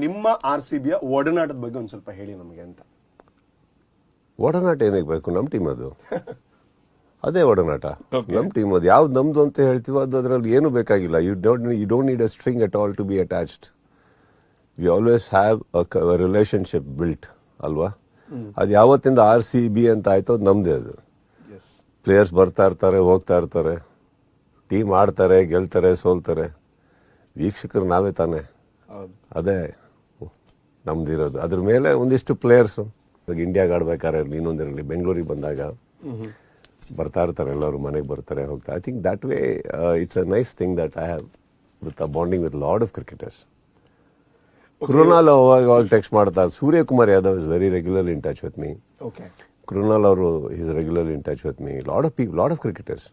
ನಿಮ್ಮ RCBಯ ಒಡನಾಟದ ಬಗ್ಗೆ ಒಂದ್ ಸ್ವಲ್ಪ ಹೇಳಿ ನಮಗೆ ಅಂತ. ಒಡನಾಟ ಏನಕ್ಕೆ ಬೇಕು? ನಮ್ಮ ಟೀಮ್ ಅದು. ಅದೇ ಒಡನಾಟ. ನಮ್ಮ ಟೀಮ್ ಅದು. ಯಾವ್ದು ನಮ್ದು ಅಂತ ಹೇಳ್ತೀವೋ ಅದು ಅದರಲ್ಲಿ ಏನು ಬೇಕಾಗಿಲ್ಲ. You don't need a string at all to be attached. We always have a relationship built ಅಲ್ವಾ? ಅದು ಯಾವತ್ತಿಂದ RCB ಅಂತ ಆಯ್ತು ಅದು ನಮ್ದೇ. ಅದು ಪ್ಲೇಯರ್ಸ್ ಬರ್ತಾ ಇರ್ತಾರೆ, ಹೋಗ್ತಾ ಇರ್ತಾರೆ, ಟೀಮ್ ಆಡ್ತಾರೆ, ಗೆಲ್ತಾರೆ, ಸೋಲ್ತಾರೆ. ವೀಕ್ಷಕರು ನಾವೇ ತಾನೆ. ಅದೇ ನಮ್ದಿರೋದು. ಅದ್ರ ಮೇಲೆ ಒಂದಿಷ್ಟು ಪ್ಲೇಯರ್ಸು ಇವಾಗ ಇಂಡಿಯಾಗೆ ಆಡ್ಬೇಕಾದ್ರೆ ಇನ್ನೊಂದಿರಲಿ, ಬೆಂಗಳೂರಿಗೆ ಬಂದಾಗ ಬರ್ತಾ ಇರ್ತಾರೆ, ಎಲ್ಲರೂ ಮನೆಗೆ ಬರ್ತಾರೆ, ಹೋಗ್ತಾರೆ. I think that way it's a nice thing that I have with a bonding with lot of cricketers. Krunal ಅವಾಗ ಟೆಕ್ಸ್ಟ್ ಮಾಡ್ತಾ, Suryakumar Yadav is very regularly in touch with me. Krunal ಅವರು is regularly in touch with me. Lot of cricketers.